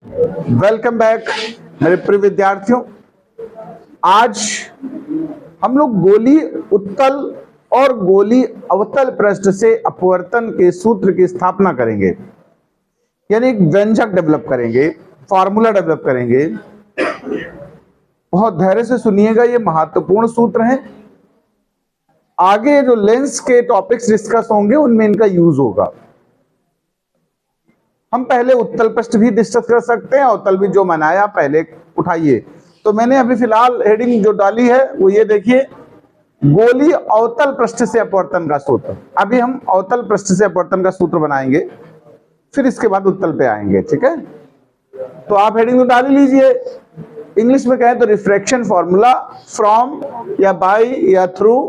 Welcome back मेरे प्रिय विद्यार्थियों। आज हम लोग गोली उत्तल और गोली अवतल पृष्ठ से अपवर्तन के सूत्र की स्थापना करेंगे, यानी एक व्यंजक डेवलप करेंगे, फॉर्मूला डेवलप करेंगे। बहुत धैर्य से सुनिएगा, ये महत्वपूर्ण सूत्र हैं। आगे जो लेंस के टॉपिक्स डिस्कस होंगे उनमें इनका यूज होगा। हम पहले उत्तल पृष्ठ भी डिस्कस कर सकते हैं, अवतल भी जो बनाया पहले उठाइए। तो मैंने अभी फिलहाल हेडिंग जो डाली है वो ये देखिए, गोली अवतल पृष्ठ से अपवर्तन का सूत्र। अभी हम अवतल पृष्ठ से अपवर्तन का सूत्र बनाएंगे, फिर इसके बाद उत्तल पे आएंगे, ठीक है। तो आप हेडिंग तो डाल ही लीजिए। इंग्लिश में कहें तो रिफ्रैक्शन फॉर्मूला फ्रॉम या बाय या थ्रू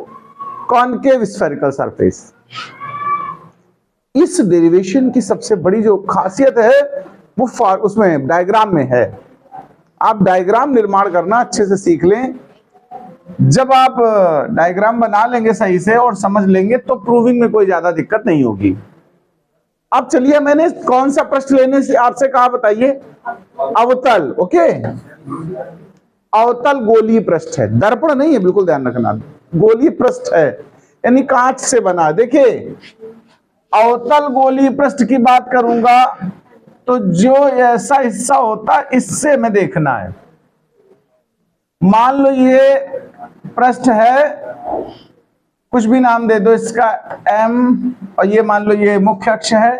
कॉनकेव स्फेरिकल सरफेस। इस डेरिवेशन की सबसे बड़ी जो खासियत है वो उसमें डायग्राम में है। आप डायग्राम निर्माण करना अच्छे से सीख लें। जब आप डायग्राम बना लेंगे सही से और समझ लेंगे तो प्रूविंग में कोई ज्यादा दिक्कत नहीं होगी। अब चलिए, मैंने कौन सा पृष्ठ लेने से आपसे कहा बताइए? अवतल। ओके, अवतल गोलीय पृष्ठ है, दर्पण नहीं है, बिल्कुल ध्यान रखना। गोलीय पृष्ठ है यानी कांच से बना। देखिए, अवतल गोलीय पृष्ठ की बात करूंगा तो जो ऐसा हिस्सा होता है इससे मैं देखना है। मान लो ये पृष्ठ है, कुछ भी नाम दे दो इसका, एम, और ये मान लो ये मुख्य अक्ष है,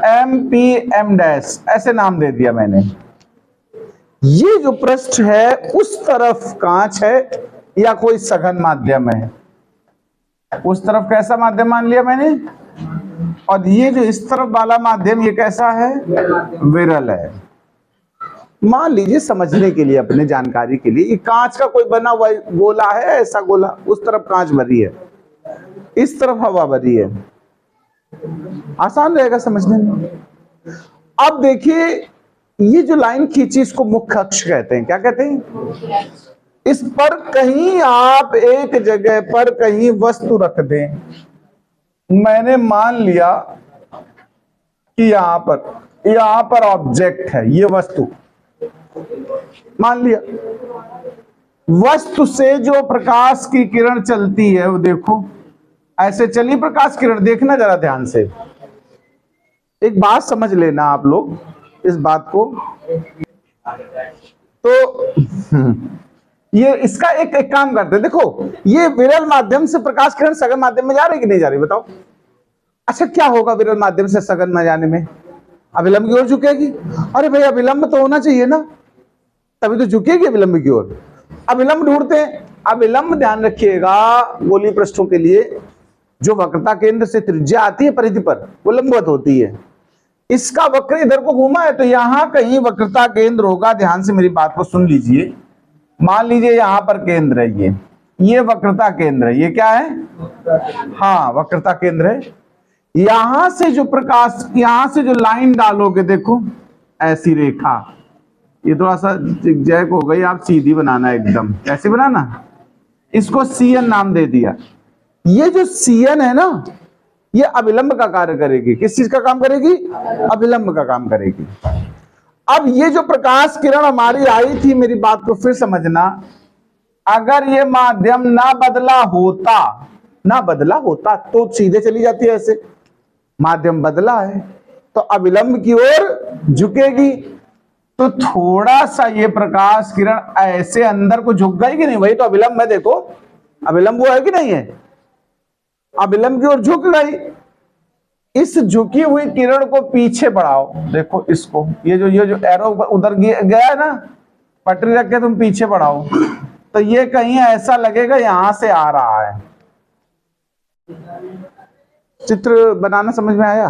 एम पी एम डैश, ऐसे नाम दे दिया मैंने। ये जो पृष्ठ है उस तरफ कांच है या कोई सघन माध्यम है, उस तरफ कैसा माध्यम मान लिया मैंने, और ये जो इस तरफ वाला माध्यम ये कैसा है? विरल है। मान लीजिए समझने के लिए, अपने जानकारी के लिए, ये कांच का कोई बना हुआ गोला है, ऐसा गोला, उस तरफ कांच भरी है, इस तरफ हवा भरी है। आसान रहेगा समझने में। अब देखिए, ये जो लाइन खींची इसको मुख्य अक्ष कहते हैं। क्या कहते हैं? इस पर कहीं आप एक जगह पर कहीं वस्तु रख दें। मैंने मान लिया कि यहां पर ऑब्जेक्ट है, ये वस्तु मान लिया। वस्तु से जो प्रकाश की किरण चलती है वो देखो ऐसे चली प्रकाश किरण। देखना जरा ध्यान से, एक बात समझ लेना आप लोग इस बात को। तो ये इसका एक काम करते हैं। देखो, ये विरल माध्यम से प्रकाश किरण सघन माध्यम में जा रही कि नहीं जा रही, बताओ। अच्छा, क्या होगा विरल माध्यम से सघन में जाने में? अभिलंब की ओर झुकेगी। अरे भाई, अभिलंब तो होना चाहिए ना, तभी तो झुकेगी अभिलंब की ओर। अभिलंब ढूंढते हैं। अभिलंब ध्यान रखिएगा, गोलीय पृष्ठों के लिए जो वक्रता केंद्र से त्रिज्या आती है परिधि पर, वो लंबवत होती है। इसका वक्र इधर को घूमा है तो यहां कहीं वक्रता केंद्र होगा। ध्यान से मेरी बात को सुन लीजिए। मान लीजिए यहां पर केंद्र है, ये वक्रता केंद्र है। ये क्या है? हाँ, वक्रता केंद्र है। यहां से जो प्रकाश, यहां से जो लाइन डालोगे, देखो ऐसी रेखा, ये थोड़ा सा जिगजैग हो गई, आप सीधी बनाना एकदम। कैसे बनाना? इसको सीएन नाम दे दिया। ये जो सीएन है ना, ये अभिलंब का कार्य करेगी। किस चीज का काम करेगी? अभिलंब का काम करेगी। अब ये जो प्रकाश किरण हमारी आई थी, मेरी बात को फिर समझना, अगर ये माध्यम ना बदला होता तो सीधे चली जाती है ऐसे। माध्यम बदला है तो अभिलंब की ओर झुकेगी। तो थोड़ा सा ये प्रकाश किरण ऐसे अंदर को झुक गई कि नहीं? वही तो अभिलंब है। देखो, अभिलंब वो है कि नहीं है? अभिलंब की ओर झुक गई। इस झुकी हुई किरण को पीछे बढ़ाओ। देखो इसको, ये जो एरो उधर गया है ना, पटरी रख के तुम पीछे बढ़ाओ तो ये कहीं ऐसा लगेगा यहां से आ रहा है। चित्र बनाना समझ में आया?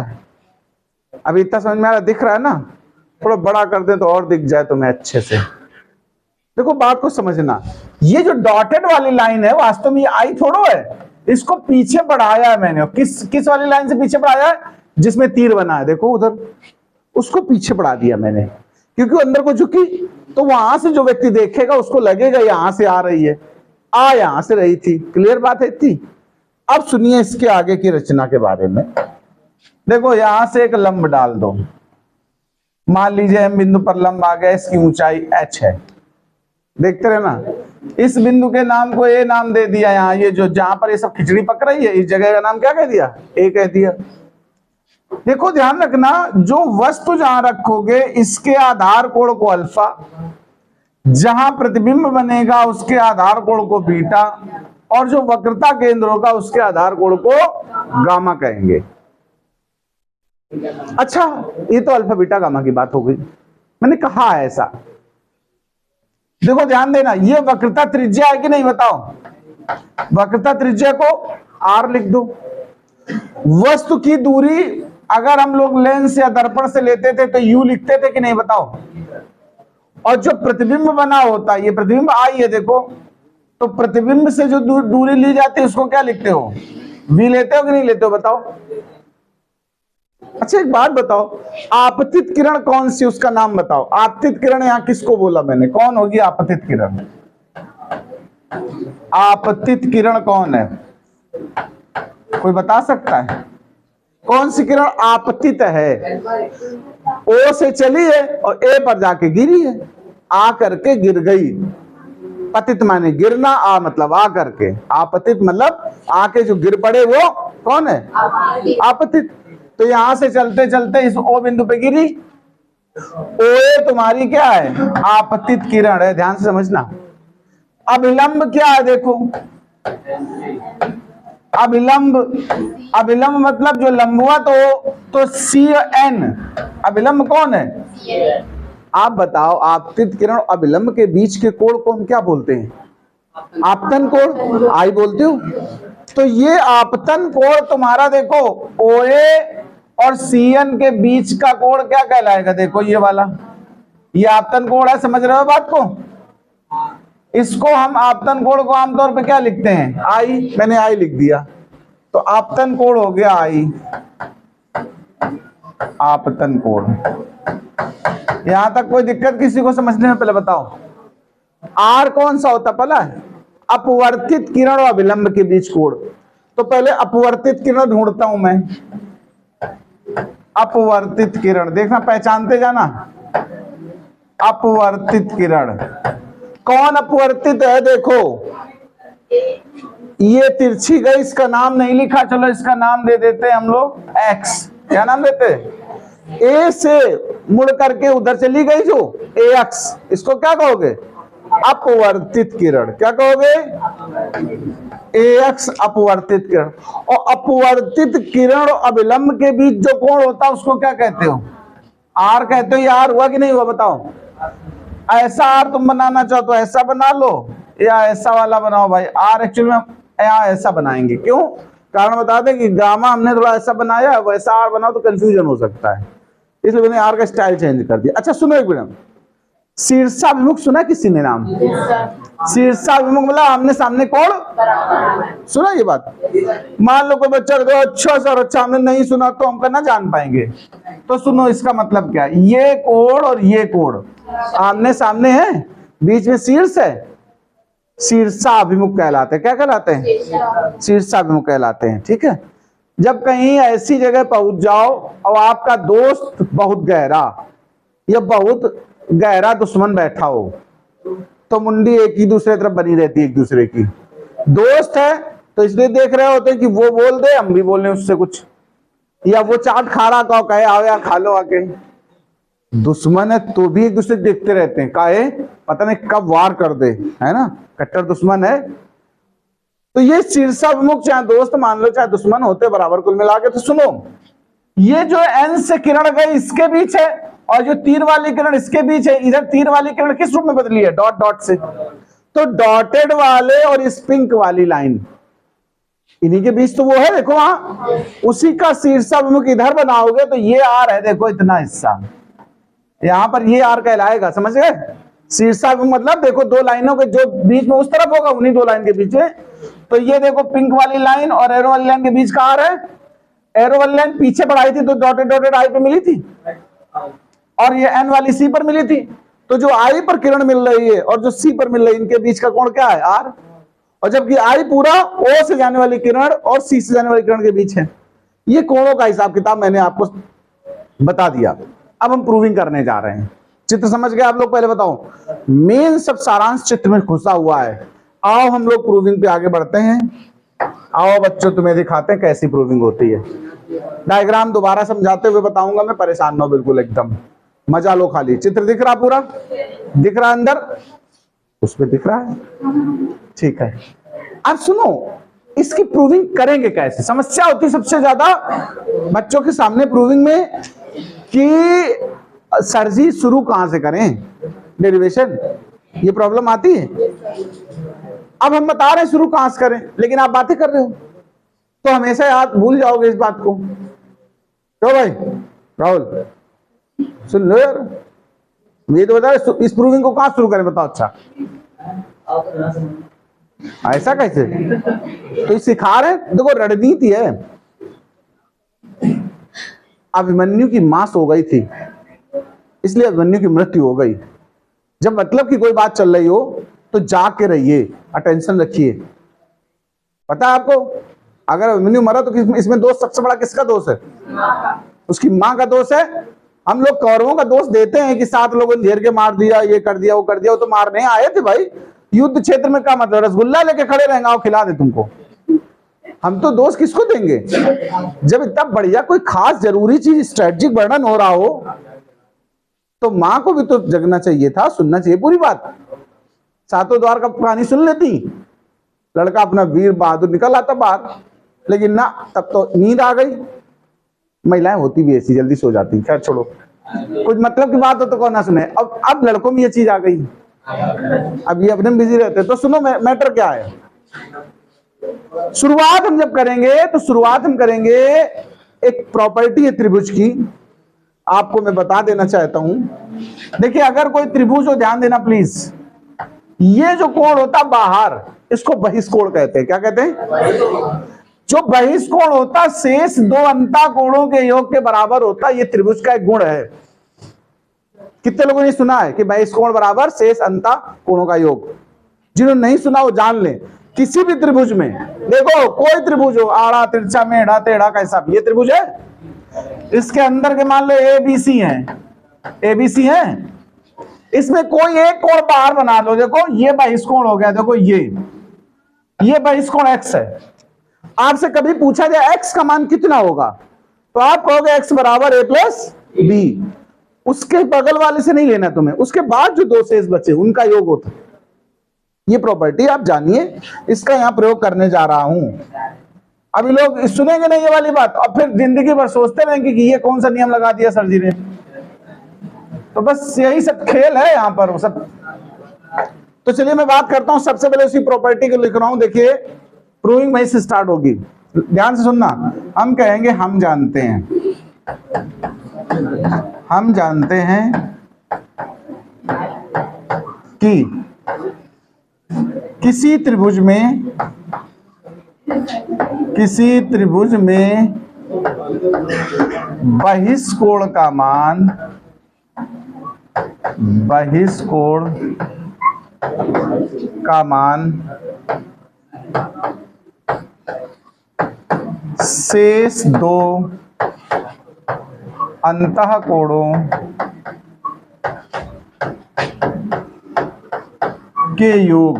अभी इतना समझ में आ रहा, दिख रहा है ना? थोड़ा बड़ा कर दे तो और दिख जाए तुम्हें अच्छे से। देखो, बात को समझना। ये जो डॉटेड वाली लाइन है वास्तव में ये आई थोड़ो है, इसको पीछे बढ़ाया है मैंने। किस वाली लाइन से पीछे बढ़ाया है? जिसमें तीर बना है, देखो उधर, उसको पीछे बढ़ा दिया मैंने, क्योंकि अंदर को झुकी तो वहां से जो व्यक्ति देखेगा उसको लगेगा यहां से आ रही है, यहां से रही थी। क्लियर बात है इतनी? अब सुनिए इसके आगे की रचना के बारे में। देखो, यहां से एक लंब डाल दो, मान लीजिए M बिंदु पर लंब आ गया, इसकी ऊंचाई h है, देखते रहे ना। इस बिंदु के नाम को A नाम दे दिया, यहाँ ये जो जहां पर ये सब खिचड़ी पक रही है, इस जगह का नाम क्या कह दिया? A कह दिया। देखो ध्यान रखना, जो वस्तु जहां रखोगे इसके आधार कोण को अल्फा, जहां प्रतिबिंब बनेगा उसके आधार कोण को बीटा, और जो वक्रता केंद्र होगा उसके आधार कोण को गामा कहेंगे। अच्छा, ये तो अल्फा बीटा गामा की बात हो गई, मैंने कहा है ऐसा। देखो ध्यान देना, ये वक्रता त्रिज्या है कि नहीं बताओ? वक्रता त्रिज्या को r लिख दो। वस्तु की दूरी अगर हम लोग लेंस या दर्पण से लेते थे तो u लिखते थे कि नहीं बताओ? और जो प्रतिबिंब बना होता है, ये प्रतिबिंब आई है देखो, तो प्रतिबिंब से जो दूरी ली जाती है उसको क्या लिखते हो? v लेते हो कि नहीं लेते हो बताओ? अच्छा एक बात बताओ, आपतित किरण कौन सी, उसका नाम बताओ। आपतित किरण यहां किसको बोला मैंने? कौन होगी आपतित किरण? आपतित किरण कौन है? कोई बता सकता है? कौन सी किरण आपतित है? ओ से चली है और ए पर जाके गिरी है, आ करके गिर गई। पतित माने गिरना, आ मतलब आ करके, आपतित मतलब आके जो गिर पड़े वो कौन है? आपतित। तो यहां से चलते चलते इस ओ बिंदु पे गिरी, ओए तुम्हारी क्या है? आपतित किरण है, ध्यान से समझना। अभिलंब क्या है देखो, अभिलंब, अभिलंब मतलब जो लंबवत हो तो CN, अभिलंब कौन है? आप बताओ, आपतित किरण और अभिलंब के बीच के कोण को हम क्या बोलते हैं? आपतन कोण, आई बोलते हो। तो ये आपतन कोण तुम्हारा देखो, OA और CN के बीच का कोण क्या कहलाएगा? देखो ये वाला, ये आपतन कोण है, समझ रहे हो बात को? इसको हम आपतन कोण को आमतौर पे क्या लिखते हैं? आई, मैंने आई लिख दिया, तो आपतन कोण हो गया आई, आपतन कोण। यहां तक कोई दिक्कत किसी को समझने में? पहले बताओ, आर कौन सा होता पहला? अपवर्तित किरण और अभिलंब के बीच कोण। तो पहले अपवर्तित किरण ढूंढता हूं मैं, अपवर्तित किरण, देखना पहचानते जाना। अपवर्तित किरण कौन अपवर्तित है? देखो ये तिरछी गई, इसका नाम नहीं लिखा, चलो इसका नाम दे देते हैं हम लोग x। क्या नाम देते? A से मुड़ करके उधर चली गई जो AX, इसको क्या कहोगे? अपवर्तित किरण। क्या कहोगे? AX अपवर्तित किरण। और अपवर्तित किरण और अभिलंब के बीच जो कोण होता है उसको क्या कहते हो? R कहते हो। या R हुआ कि नहीं हुआ बताओ? ऐसा R तुम बनाना चाहो तो ऐसा बना लो, या ऐसा वाला बनाओ भाई। R एक्चुअली में यहाँ ऐसा बनाएंगे, क्यों? कारण बता दें कि गामा हमने थोड़ा ऐसा बनाया, वैसा R बनाओ तो कंफ्यूजन हो सकता है, इसलिए मैंने R का स्टाइल चेंज कर दिया। अच्छा सुनो एक मिनट, शीर्षाभिमुख सुना किसी ने नाम? शीर्षाभिमुख मतलब आमने सामने कोण, सुना ये बात? मान लो कोई बच्चा कहता अच्छा सर, अच्छा हमने नहीं सुना तो हम ना जान पाएंगे। तो सुनो इसका मतलब क्या है, ये कोण और ये कोण आमने सामने है, बीच में शीर्ष है, शीर्षाभिमुख कहलाते हैं। क्या कहलाते हैं? शीर्षाभिमुख कहलाते हैं। ठीक है, जब कहीं ऐसी जगह पहुंच जाओ और आपका दोस्त बहुत गहरा या बहुत गहरा दुश्मन बैठा हो, तो मुंडी एक ही दूसरे तरफ बनी रहती है, एक दूसरे की। दोस्त है तो इसलिए देख रहे होते हैं कि वो बोल दे, हम भी बोल रहे उससे कुछ, या वो चाट खा रहा कहो कहे आओ यार खा लो आके। दुश्मन है तो भी एक दूसरे देखते रहते हैं, काहे पता नहीं कब वार कर दे, है ना, कट्टर दुश्मन है। तो ये शीर्षाभिमुख चाहे दोस्त मान लो चाहे दुश्मन होते बराबर कुल मिला के। तो सुनो, ये जो N से किरण गई इसके बीच है, और जो तीर वाली किरण इसके बीच है, इधर तीर वाली किरण किस रूप में बदली है? डॉट डॉट से। तो डॉटेड वाले और इस पिंक वाली लाइन, इन्हीं के बीच तो वो है देखो वहां, उसी का शीर्षाभिमुख इधर बनाओगे तो ये R है, देखो इतना हिस्सा यहां पर ये R कहलाएगा, समझ गए? शीर्षाभिमुख मतलब देखो दो लाइनों के जो बीच में उस तरफ होगा उन्हीं दो लाइन के बीच में। तो ये देखो पिंक वाली लाइन और एरो वाली लाइन के बीच का R है। एरो वाली लाइन पीछे बढ़ाई थी तो डॉटेड डॉटेड I पे मिली थी, और ये N वाली C पर मिली थी। तो जो I पर किरण मिल रही है और जो C पर मिल रही है, इनके बीच का कोण क्या है? R। और जबकि I पूरा O से जाने वाली किरण और C से जाने वाली किरण के बीच है। ये कोणों का हिसाब किताब मैंने आपको बता दिया। अब हम प्रूविंग करने जा रहे हैं। चित्र समझ गए आप लोग? पहले बताओ, मेन सब सारांश चित्र में घुसा हुआ है। आओ हम लोग प्रूविंग पे आगे बढ़ते हैं। आओ बच्चों, तुम्हें दिखाते हैं कैसी प्रूविंग होती है। डायग्राम दोबारा समझाते हुए बताऊंगा मैं, परेशान ना हो बिल्कुल, एकदम मजा लो खाली। चित्र दिख रहा पूरा? दिख रहा अंदर? उसमें दिख रहा है, ठीक है। अब सुनो, इसकी प्रूविंग करेंगे कैसे? समस्या होती है सबसे ज्यादा बच्चों के सामने प्रूविंग में कि सर जी शुरू कहां से करें, डेरिवेशन, ये प्रॉब्लम आती है। अब हम बता रहे हैं शुरू कहां से करें, लेकिन आप बातें कर रहे हो तो हमेशा याद भूल जाओगे इस बात को। क्यों भाई राहुल, सुन लो यार, ये तो बता रहे इस प्रूविंग को कहां शुरू करें, बताओ। अच्छा ऐसा कैसे? तो सिखा रहे, देखो रणनीति है। अभिमन्यु की मां सो गई थी, इसलिए अभिमन्यु की मृत्यु हो गई। जब मतलब की कोई बात चल रही हो तो जाग के रहिए, अटेंशन रखिए। पता है आपको, अगर अभिमन्यु मरा तो इसमें दोष सबसे बड़ा किसका दोष है? उसकी मां का दोष है। हम लोग कौरवों का दोष देते हैं कि 7 लोगों ने घेर के मार दिया, ये कर दिया, वो कर दिया। वो तो मारने आए थे भाई, युद्ध क्षेत्र में। क्या मतलब रसगुल्ला लेके खड़े रहेंगे, आओ खिला दे तुमको। हम तो दोष किसको देंगे? जब इतना बढ़िया कोई खास जरूरी चीज, स्ट्रेटेजिक वर्णन हो रहा हो तो मां को भी तो जगना चाहिए था, सुनना चाहिए पूरी बात। 7 द्वार का कहानी सुन लेती, लड़का अपना वीर बहादुर निकल आता बाहर, लेकिन ना, तब तो नींद आ गई। महिलाएं होती भी ऐसी, जल्दी सो जाती। खैर छोड़ो, कुछ मतलब की बात हो तो कौन ना सुने। अब लड़कों में ये चीज आ गई, अब ये अपने बिजी रहते। तो सुनो मैटर क्या है। शुरुआत हम जब करेंगे तो शुरुआत हम करेंगे, एक प्रॉपर्टी है त्रिभुज की, आपको मैं बता देना चाहता हूं। देखिए, अगर कोई त्रिभुज हो, ध्यान देना प्लीज, ये जो कोण होता बाहर, इसको बहिष्कोण कहते हैं। क्या कहते हैं? जो बहिष्कोण होता शेष 2 अंता कोणों के योग के बराबर होता, ये त्रिभुज का एक गुण है। कितने लोगों ने सुना है कि बहिष्कोण बराबर शेष अंता कोणों का योग? जिन्होंने नहीं सुना वो जान ले। किसी भी त्रिभुज में देखो, कोई त्रिभुज हो, आड़ा तिरछा मेढ़ा टेढ़ा कैसा भी, ये त्रिभुज है। इसके अंदर के मान लो एबीसी हैं, एबीसी हैं, इसमें कोई एक कोण बाहर बना लो। देखो ये बहिष्कोण हो गया, देखो ये बहिष्कोण एक्स है। आपसे कभी पूछा जाए एक्स का मान कितना होगा, तो आप कहोगे एक्स बराबर ए प्लस बी। उसके बगल वाले से नहीं लेना तुम्हें, उसके बाद जो 2 शेष बचे उनका योग होता। ये प्रॉपर्टी आप जानिए, इसका यहां प्रयोग करने जा रहा हूं। अभी लोग सुनेंगे नहीं ये वाली बात, और फिर जिंदगी भर सोचते रहेंगे कि ये कौन सा नियम लगा दिया सर जी ने। तो बस यही सब खेल है यहां पर सब। तो चलिए मैं बात करता हूं, सबसे पहले उसी प्रॉपर्टी को लिख रहा हूं। देखिए, प्रूविंग वहीं से स्टार्ट होगी, ध्यान से सुनना। हम कहेंगे हम जानते हैं कि किसी त्रिभुज में बहिष्कोण का मान शेष 2 अंतःकोणों के योग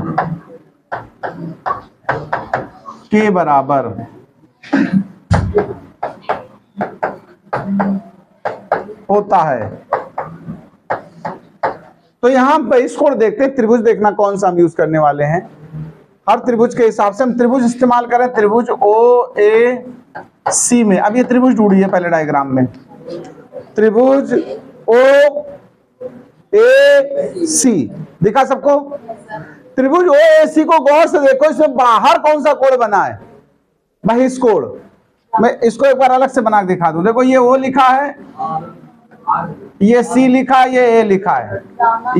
के बराबर होता है। तो यहां बहिष्कोण देखते हैं, त्रिभुज देखना कौन सा हम यूज करने वाले हैं। हर त्रिभुज के हिसाब से हम त्रिभुज इस्तेमाल करें। त्रिभुज ओ ए सी में, अब ये त्रिभुज ढूंढिए पहले डायग्राम में। त्रिभुज ओ ए सी दिखा सबको? त्रिभुज ओ ए सी को गौर से देखो, इसमें बाहर कौन सा कोण बना है? बहिष्कोण। मैं इसको एक बार अलग से बना के दिखा दूं। देखो ये ओ लिखा है, ये सी लिखा है, ये ए लिखा है।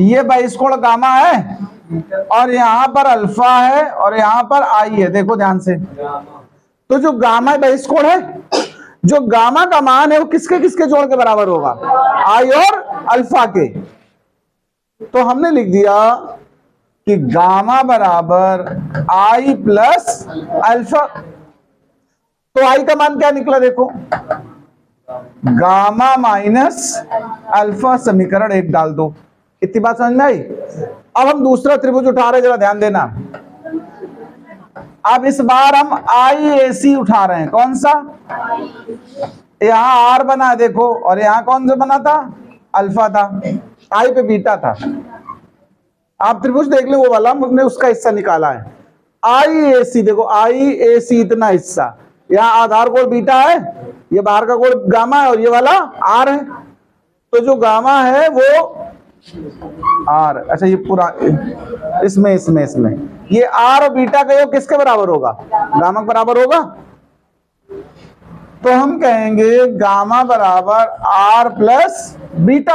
ये बहिष्कोण गामा है, और यहां पर अल्फा है, और यहां पर आई है। देखो ध्यान से, तो जो गामा बहिष्कोण है, जो गामा का मान है वो किसके किसके जोड़ के बराबर होगा? आई और अल्फा के। तो हमने लिख दिया कि गामा बराबर आई प्लस अल्फा। तो आई का मान क्या निकला? देखो गामा माइनस अल्फा समीकरण 1 डाल दो। इतनी बात समझ में आई। अब हम दूसरा त्रिभुज उठा रहे हैं, जरा ध्यान देना। अब इस बार हम IAC उठा रहे हैं। कौन सा? यहां R बना देखो, और यहां कौन सा बना था? अल्फा था, I पे बीटा था। आप त्रिभुज देख लो वो वाला, हमने उसका हिस्सा निकाला है। IAC देखो, IAC इतना हिस्सा, यहाँ आधार कोण बीटा है, ये बाहर का कोण गामा है, और ये वाला R है। तो जो गामा है वो R, अच्छा ये पूरा इसमें ये R और बीटा का योग किसके बराबर होगा? गामा के बराबर होगा। तो हम कहेंगे गामा बराबर R प्लस बीटा।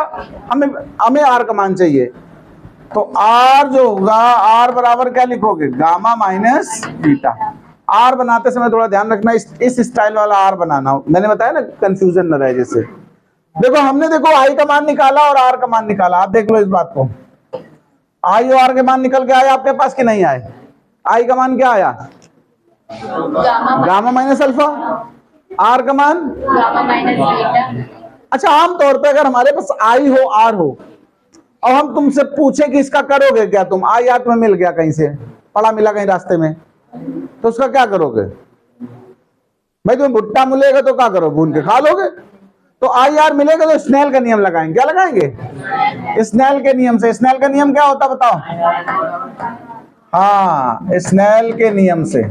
हमें R का मान चाहिए, तो R जो होगा, R बराबर क्या लिखोगे? Gamma minus beta. R बनाते समय थोड़ा ध्यान रखना, इस स्टाइल वाला R बनाना। मैंने बताया ना, कंफ्यूजन न रहे। जैसे देखो, हमने देखो I का मान निकाला और R का मान निकाला। आप देख लो इस बात को, I और R के मान निकल के आए आपके पास कि नहीं आए? I का मान क्या आया? Gamma minus alpha. R का मान गामा माइनस बीटा। अच्छा, आमतौर पे अगर हमारे पास I हो R हो और हम तुमसे पूछे कि इसका करोगे क्या तुम, I याद में मिल गया कहीं से, पड़ा मिला कहीं रास्ते में, तो उसका क्या करोगे भाई? तुम्हें भुट्टा मिलेगा तो क्या करो? भून के खा लोगे। तो IR मिलेगा तो स्नेल का नियम लगाएंगे। क्या लगाएंगे? स्नेल के नियम से। स्नेल का नियम क्या होता बताओ? हाँ, स्नेल के नियम से।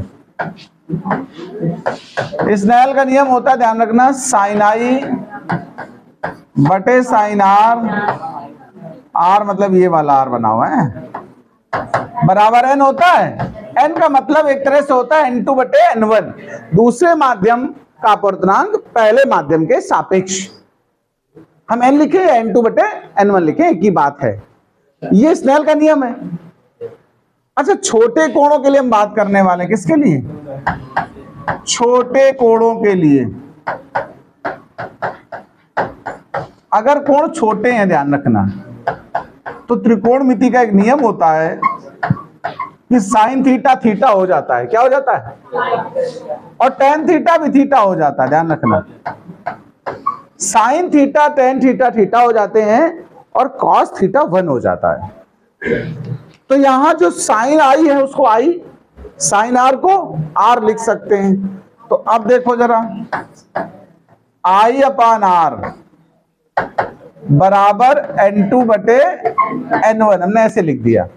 स्नेल का नियम होता है, ध्यान रखना, साइन I बटे साइन R मतलब ये वाला R बना हुआ है, बराबर N होता है। N का मतलब एक तरह से होता है N2 बटे N1, दूसरे माध्यम का अपवर्तनांक पहले माध्यम के सापेक्ष। हम N लिखे, N2 बटे N1 लिखे, एक ही बात है। ये स्नेल का नियम है। अच्छा, छोटे कोणों के लिए हम बात करने वाले हैं। किसके लिए? छोटे कोणों के लिए। अगर कोण छोटे हैं, ध्यान रखना, तो त्रिकोणमिति का एक नियम होता है कि साइन थीटा थीटा हो जाता है। क्या हो जाता है? और टेन थीटा भी थीटा हो जाता है। ध्यान रखना, sine theta tan theta theta हो जाते हैं और कॉस थीटा 1 हो जाता है। तो यहां जो साइन I है उसको I, साइन R को R लिख सकते हैं। तो अब देखो जरा, I अपान R बराबर N2 बटे N1, हमने ऐसे लिख दिया।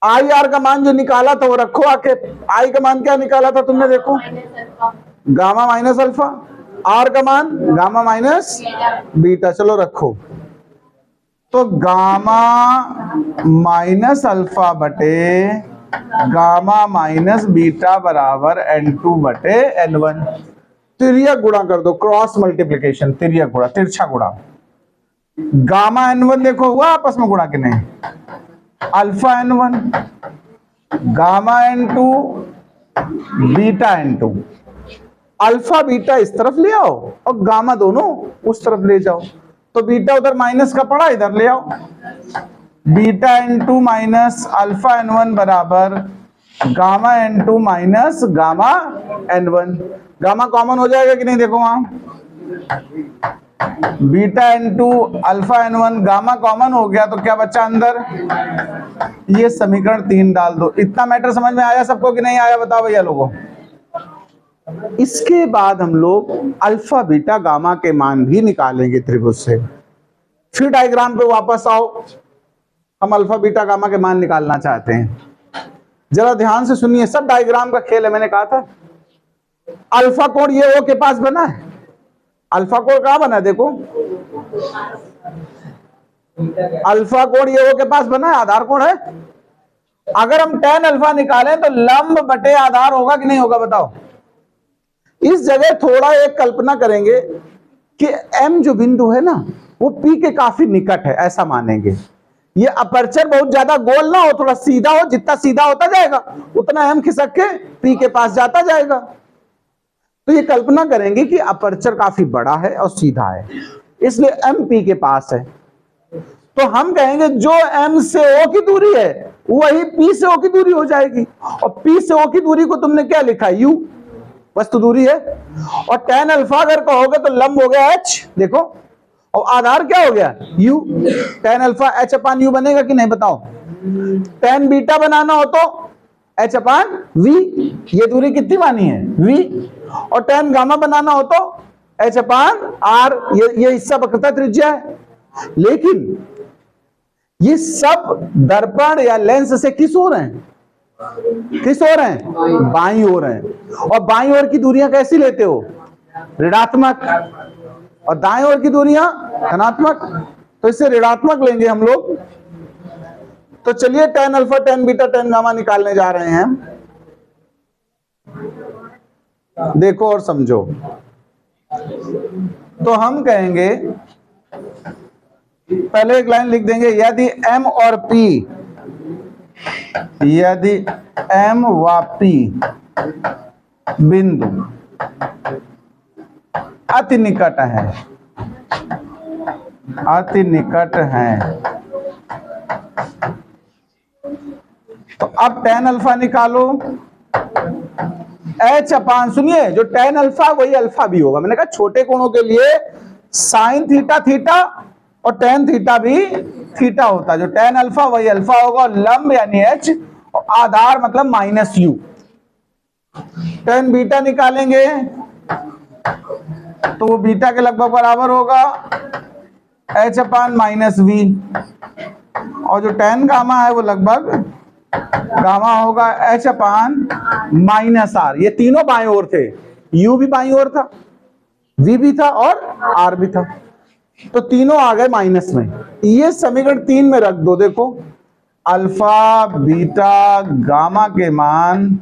IR का मान जो निकाला था वो रखो आके। I का मान क्या निकाला था तुमने? देखो, गामा माइनस अल्फा। R का मान गामा माइनस बीटा। चलो रखो, तो गामा माइनस अल्फा बटे गामा माइनस बीटा बराबर N2 बटे N1। तिर्यक गुणा कर दो, क्रॉस मल्टीप्लिकेशन, तिर्यक गुणा, तिरछा गुणा। गामा N1 देखो हुआ आपस में गुणा कि नहीं? Alpha N1 gamma N2 beta N2। Alpha beta इस तरफ ले आओ और गामा दोनों उस तरफ ले जाओ। तो बीटा उधर माइनस का पड़ा, इधर ले आओ। Beta N2 minus alpha N1 बराबर gamma N2 minus gamma N1। Gamma common हो जाएगा कि नहीं? देखो वहां beta N2 alpha N1 gamma common हो गया, तो क्या बचा अंदर? ये समीकरण 3 डाल दो। इतना मैटर समझ में आया सबको कि नहीं आया? बताओ भैया लोगों। इसके बाद हम लोग अल्फा बीटा गामा के मान भी निकालेंगे त्रिभुज से। फिर डायग्राम पे वापस आओ, हम अल्फा बीटा गामा के मान निकालना चाहते हैं। जरा ध्यान से सुनिए, सब डायग्राम का खेल है। मैंने कहा था अल्फा कोण ये O के पास बना है। अल्फा कोण कहां बना है? देखो, अल्फा कोण ये O के पास बना है, आधार कोण है। अगर हम tan अल्फा निकालें तो लंब बटे आधार होगा कि नहीं होगा? बताओ। इस जगह थोड़ा एक कल्पना करेंगे कि M जो बिंदु है ना, वो P के काफी निकट है, ऐसा मानेंगे। ये अपर्चर बहुत ज्यादा गोल ना हो, थोड़ा सीधा हो। जितना सीधा होता जाएगा उतना M खिसक के P के पास जाता जाएगा। तो ये कल्पना करेंगे कि अपर्चर काफी बड़ा है और सीधा है, इसलिए M P के पास है। तो हम कहेंगे जो M से O की दूरी है वही P से O की दूरी हो जाएगी। और P से O की दूरी को तुमने क्या लिखा? U। वस्तु दूरी है। और tan अल्फा अगर कहोगे तो लंब हो गया h, देखो, और आधार क्या हो गया u। tan अल्फा h अपान u बनेगा कि नहीं बताओ। tan बीटा बनाना हो तो h अपान v, ये दूरी कितनी मानी है v। और tan गामा बनाना हो तो h अपान r, ये हिस्सा वक्रता त्रिज्या है। लेकिन ये सब दर्पण या लेंस से किस ओर है, किस ओर है, बाईं ओर है। और बाईं ओर की दूरियां कैसी लेते हो, ऋणात्मक, और दाएं ओर की दूरियां धनात्मक, तो इससे ऋणात्मक लेंगे हम लोग। तो चलिए tan alpha tan beta tan gamma निकालने जा रहे हैं। देखो और समझो। तो हम कहेंगे, पहले एक लाइन लिख देंगे, यदि m और p, यदि m व p बिंदु अति निकट है, अति निकट है, तो अब tan अल्फा निकालो। h अपान, सुनिए, जो tan अल्फा वही अल्फा भी होगा। मैंने कहा छोटे कोणों के लिए साइन थीटा थीटा और tan थीटा भी थीटा होता है। जो tan अल्फा वही अल्फा होगा, और लंब यानी h, और आधार मतलब माइनस u। tan बीटा निकालेंगे तो वो बीटा के लगभग बराबर होगा h अपान माइनस v। और जो tan गामा है वो लगभग गामा होगा h अपान माइनस r। ये तीनों बाएं ओर थे, u भी बाईं ओर था, v भी था और r भी था, तो तीनों आ गए माइनस में। ये समीकरण 3 में रख दो। देखो अल्फा बीटा गामा के मान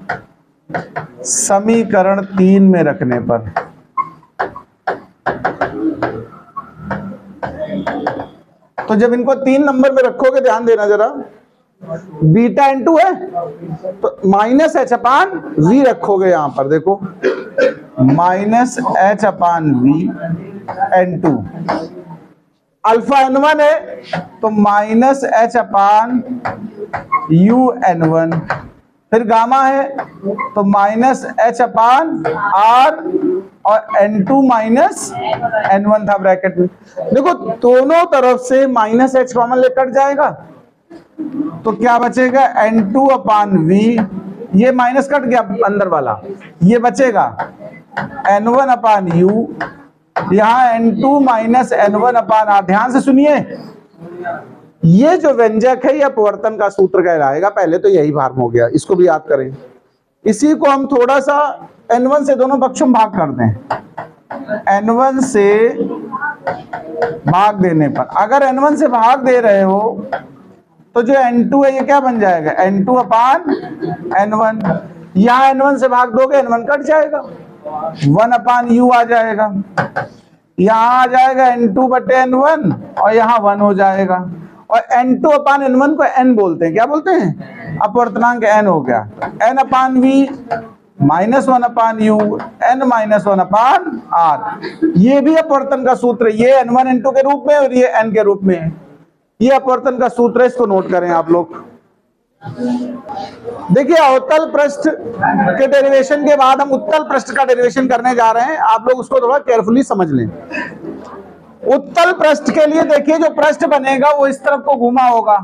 समीकरण 3 में रखने पर, तो जब इनको 3 नंबर में रखोगे, ध्यान देना जरा, बीटा इंटू है तो माइनस h अपान v रखोगे यहां पर। देखो माइनस h अपान v n2, अल्फा n1 है तो माइनस h अपान u n1, फिर गामा है तो माइनस h अपान r, और n2 माइनस n1 था ब्रैकेट में। देखो दोनों तरफ से माइनस h कॉमन ले कट जाएगा, तो क्या बचेगा n2 अपान v, ये माइनस कट गया अंदर वाला, ये बचेगा n1 अपान u, यहां n2 माइनस n1 अपान r। ध्यान से सुनिए, ये जो व्यंजक है यह अपवर्तन का सूत्र कहलाएगा। पहले तो यही भाग हो गया, इसको भी याद करें। इसी को हम थोड़ा सा n1 से दोनों पक्षों में भाग कर दें। n1 से भाग देने पर, अगर n1 से भाग दे रहे हो तो जो n2 है ये क्या बन जाएगा, n2 अपान n1। यहां n1 से भाग दोगे n1 कट जाएगा, 1 अपान u आ जाएगा, यहां आ जाएगा n2 बटे n1, और यहां 1 हो जाएगा। और n2 अपान n1 को n बोलते हैं, क्या बोलते हैं, अपवर्तनांक n हो गया। n अपान v माइनस 1 अपान u, n माइनस 1 अपान r। ये भी अपवर्तन का सूत्र, ये n1 n2 के रूप में और ये n के रूप में, ये अपवर्तन का सूत्र है, इसको नोट करें आप लोग। देखिए अवतल पृष्ठ के डेरिवेशन के बाद हम उत्तल पृष्ठ का डेरिवेशन करने जा रहे हैं, आप लोग उसको थोड़ा केयरफुली समझ लें। उत्तल पृष्ठ के लिए देखिए जो पृष्ठ बनेगा वो इस तरफ को घुमा होगा।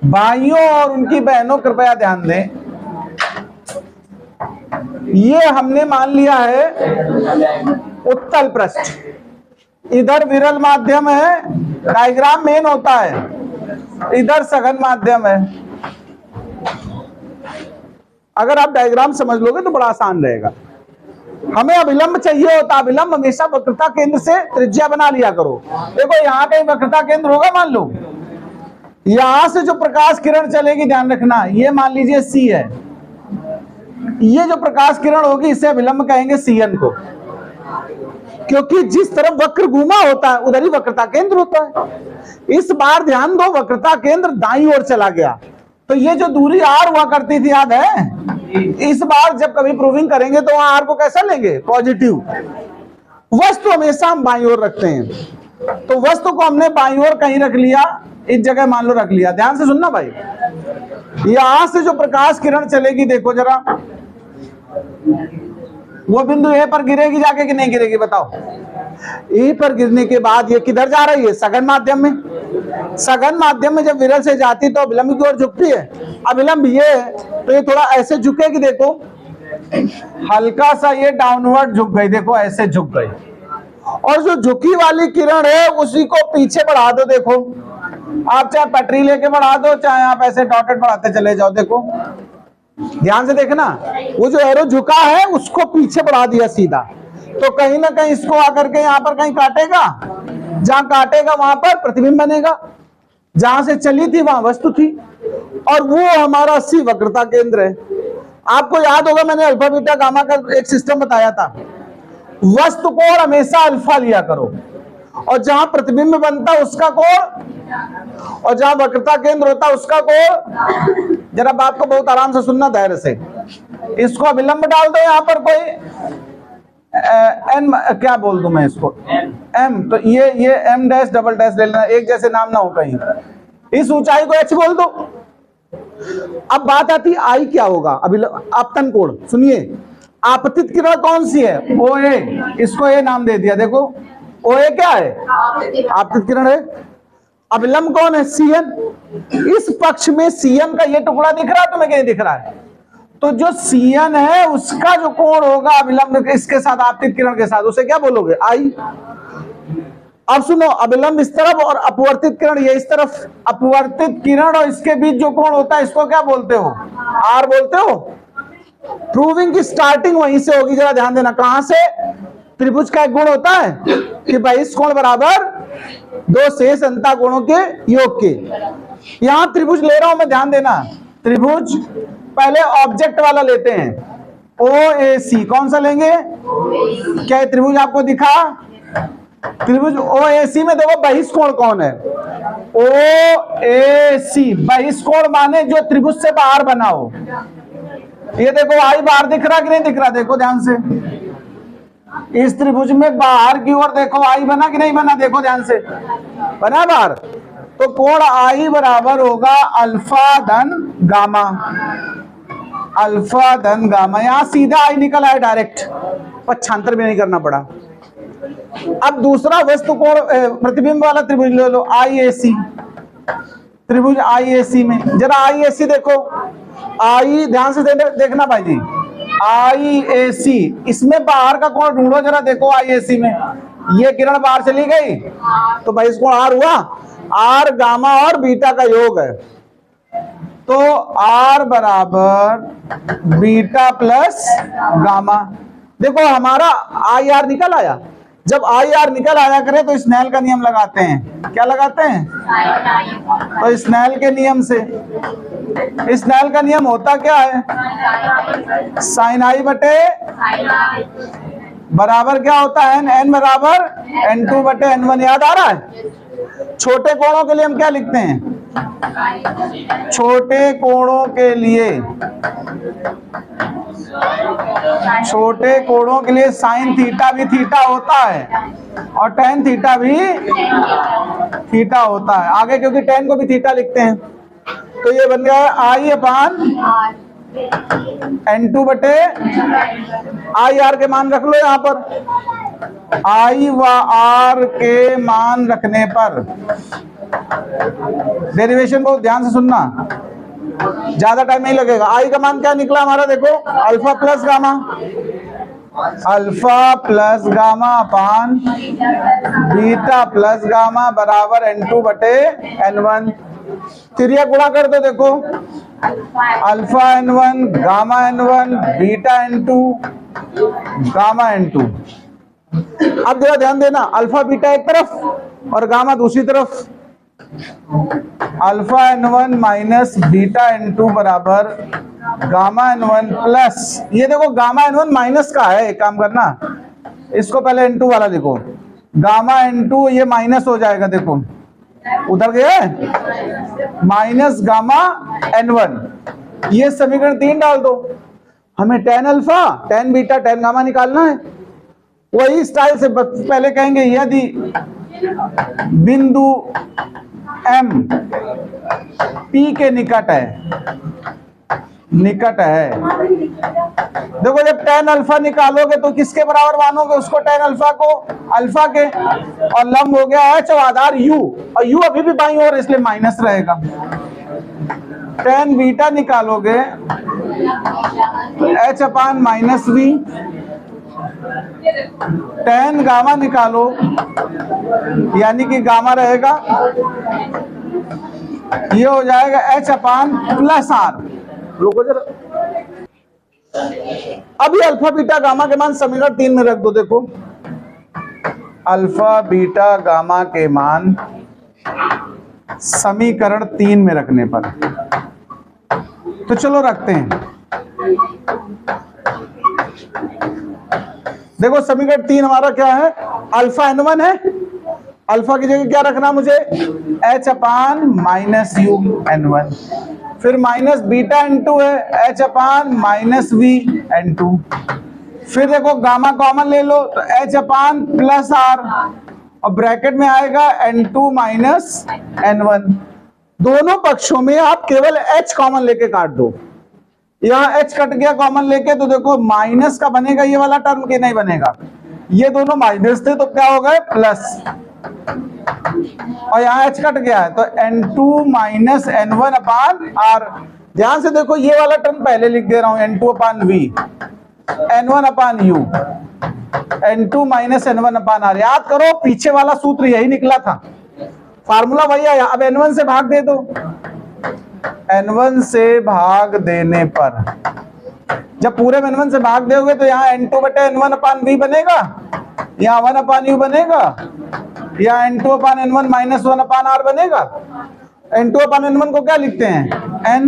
भाइयों और उनकी बहनों कृपया ध्यान दें, ये हमने मान लिया है उत्तल पृष्ठ, इधर विरल माध्यम है, डायग्राम मेन होता है, इधर सघन माध्यम है। अगर आप डायग्राम समझ लोगे तो बड़ा आसान रहेगा। हमें अभिलंब चाहिए होता, अभिलंब हमेशा वक्रता केंद्र से त्रिज्या बना लिया करो। देखो यहाँ कहीं वक्रता केंद्र होगा, मान लो यहां से जो प्रकाश किरण चलेगी, ध्यान रखना, ये मान लीजिए C है, ये जो प्रकाश किरण होगी इसे अभिलंब कहेंगे CN को, क्योंकि जिस तरफ वक्र घूमा होता है उधर ही वक्रता केंद्र होता है। इस बार ध्यान दो, वक्रता केंद्र दाईं ओर चला गया, तो ये जो दूरी r हुआ करती थी, याद है, इस बार जब कभी प्रूविंग करेंगे तो वहां r को कैसा लेंगे, पॉजिटिव। वस्तु हमेशा हम बाईं ओर रखते हैं, तो वस्तु को हमने बाईं ओर कहीं रख लिया, इस जगह मान लो रख लिया। ध्यान से सुनना भाई, यहां से जो प्रकाश किरण चलेगी, देखो जरा, वो बिंदु ए पर गिरेगी जाके कि नहीं गिरेगी बताओ? ए पर गिरने के बाद ये किधर जा रही है? सघन माध्यम में। सघन माध्यम में जब विरल से जाती तो अभिलंब की ओर झुकती है। अभिलंब ये तो ये थोड़ा ऐसे झुकेगी, देखो हल्का सा ये डाउनवर्ड झुक गई, देखो ऐसे झुक गई। और जो झुकी वाली किरण है उसी को पीछे बढ़ा दो, देखो आप चाहे पटरी लेके बढ़ा दो, चाहे आप ऐसे डॉटेड बढ़ाते चले जाओ। देखो ध्यान से देखना, वो जो एरो झुका है उसको पीछे बढ़ा दिया सीधा, तो कहीं ना कहीं इसको आकर के यहाँ पर कहीं काटेगा, जहां काटेगा वहां पर प्रतिबिंब बनेगा, जहां से चली थी वहां वस्तु थी, और वो हमारा सी वक्रता केंद्र है। आपको याद होगा मैंने अल्फा बीटा गामा का एक सिस्टम बताया था। वस्तु कोण हमेशा अल्फा लिया करो, और जहां प्रतिबिंब बनता उसका कोण, और जहां वक्रता केंद्र होता उसका कोण। जरा बात को बहुत आराम से सुनना धैर्य से। इसको अभिलंब डाल दो यहाँ पर कोई एन, क्या बोल दूं मैं इसको, एम, तो ये एम डैश डबल डैश ले लेना, एक जैसे नाम ना हो कहीं। इस ऊंचाई को एच बोल दो। अब बात आती आई क्या होगा, आपतन कोण। सुनिए, आपतित किरण कौन सी है? ओ ए, इसको ए नाम दे दिया। देखो ओ ए क्या है? आपतित किरण है। अभिलंब कौन है? सीएन। इस पक्ष में सीएन का ये टुकड़ा दिख रहा है तुम्हें कि नहीं दिख रहा है? तो जो सीएन है उसका जो कोण होगा अभिलंब इसके साथ, आपतित किरण के साथ, उसे क्या बोलोगे? आई। अब सुनो, अभिलंब इस तरफ और अपवर्तित किरण ये इस तरफ। अपवर्तित किरण और इसके बीच जो कोण होता है इसको क्या बोलते हो? आर बोलते हो। प्रूविंग की स्टार्टिंग वहीं से होगी, जरा ध्यान देना। कहां से? त्रिभुज का एक गुण होता है कि बहिष कोण बराबर दो शेष अंतः कोणों के योग के। यहां त्रिभुज ले रहा हूं मैं, ध्यान देना। त्रिभुज पहले ऑब्जेक्ट वाला लेते हैं, ओ ए सी। कौन सा लेंगे? क्या ये त्रिभुज आपको दिखा? त्रिभुज ओ ए सी में देखो बहिष कोण कौन है? ओ ए सी। बहिष कोण माने जो त्रिभुज से बाहर बना हो। ये देखो आई बाहर दिख रहा कि नहीं दिख रहा? देखो ध्यान से, इस त्रिभुज में बाहर की ओर देखो आई बना कि नहीं बना? देखो ध्यान से, बना बाहर। तो कोण आई बराबर होगा अल्फा धन गामा। अल्फा धन गामा, यहां सीधा आई निकल आया डायरेक्ट, पक्षांतर भी नहीं करना पड़ा। अब दूसरा वस्तु कोण प्रतिबिंब वाला त्रिभुज ले लो, आई ए सी। त्रिभुज आई ए सी में जरा आई ए सी देखो। आई ध्यान से देखना भाई जी, आई ए सी, इसमें बाहर का कोण ढूंढो जरा। देखो आई ए सी में ये किरण बाहर चली गई तो भाई इस कोण आर हुआ। आर गामा और बीटा का योग है, तो आर बराबर बीटा प्लस गामा। देखो हमारा आई आर निकल आया। जब आई आर निकल आया करे तो स्नेल का नियम लगाते हैं। क्या लगाते हैं? तो स्नेल के नियम से, स्नेल का नियम होता क्या है? साइन आई बटे बराबर क्या होता है? एन बराबर n2 बटे n1। याद आ रहा है? छोटे कोणों के लिए हम क्या लिखते हैं? छोटे कोणों के लिए, छोटे कोणों के लिए साइन थीटा भी थीटा होता है और टेन थीटा भी थीटा होता है। आगे क्योंकि टेन को भी थीटा लिखते हैं, तो ये बन गया आई अपान n2 बटे आई आर के मान रख लो यहाँ पर। आई व आर के मान रखने पर डेरिवेशन बहुत ध्यान से सुनना, ज्यादा टाइम नहीं लगेगा। आई का मान क्या निकला हमारा? देखो alpha plus gamma, alpha plus gamma अपान बीटा प्लस गामा बराबर n2 बटे n1। तिरिया गुणा कर दो। देखो alpha n1 gamma n1 beta n2 gamma n2। अब जरा ध्यान देना, अल्फा बीटा एक तरफ और गामा दूसरी तरफ। Alpha n1 minus beta n2 बराबर गामा n1 प्लस, ये देखो गामा n1 माइनस का है, एक काम करना इसको पहले n2 वाला लिखो। गामा n2 ये माइनस हो जाएगा, देखो उधर गए, माइनस गामा n1। ये समीकरण 3 डाल दो। हमें tan alpha tan beta tan gamma निकालना है। वही स्टाइल से पहले कहेंगे यदि बिंदु M P के निकट है देखो जब tan अल्फा निकालोगे तो किसके बराबर मानोगे उसको, tan अल्फा को अल्फा के, और लंब हो गया h और आधार u, और u अभी भी बाईं ओर इसलिए माइनस रहेगा। tan बीटा निकालोगे h upon minus v, tan gamma निकालो यानी कि गामा रहेगा, ये हो जाएगा h अपान प्लस आर। रुको जरा, अभी अल्फा बीटा गामा के मान समीकरण 3 में रख दो। देखो अल्फा बीटा गामा के मान समीकरण 3 में रखने पर, तो चलो रखते हैं। देखो समीकरण 3 हमारा क्या है, अल्फा n1 है, अल्फा की जगह क्या रखना मुझे, h upon minus you n1, फिर माइनस बीटा n2 है, h upon minus v n2, फिर देखो गामा कॉमन ले लो तो h अपान प्लस r, और ब्रैकेट में आएगा n2 माइनस n1। दोनों पक्षों में आप केवल h कॉमन लेके काट दो, यहाँ h कट गया कॉमन लेके, तो देखो माइनस का बनेगा ये वाला टर्म के नहीं बनेगा, ये दोनों माइनस थे तो क्या हो गए प्लस, और यहाँ h कट गया है तो n2 माइनस n1 अपान r। ध्यान से देखो ये वाला टर्म पहले लिख दे रहा हूं, n2 अपान v, n1 अपान u, n2 माइनस n1 अपान r। याद करो पीछे वाला सूत्र यही निकला था, फार्मूला वही आया। अब n1 से भाग दे दो, n1 से भाग देने पर, जब पूरे में n1 से भाग दोगे तो यहाँ n2 बटे n1 अपान v बनेगा, यहाँ 1 अपान u बनेगा, यहाँ n2 अपान n1 माइनस 1 अपान r बनेगा। n2 अपान n1 को क्या लिखते हैं, n।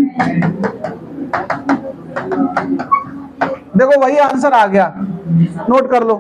देखो वही आंसर आ गया, नोट कर लो।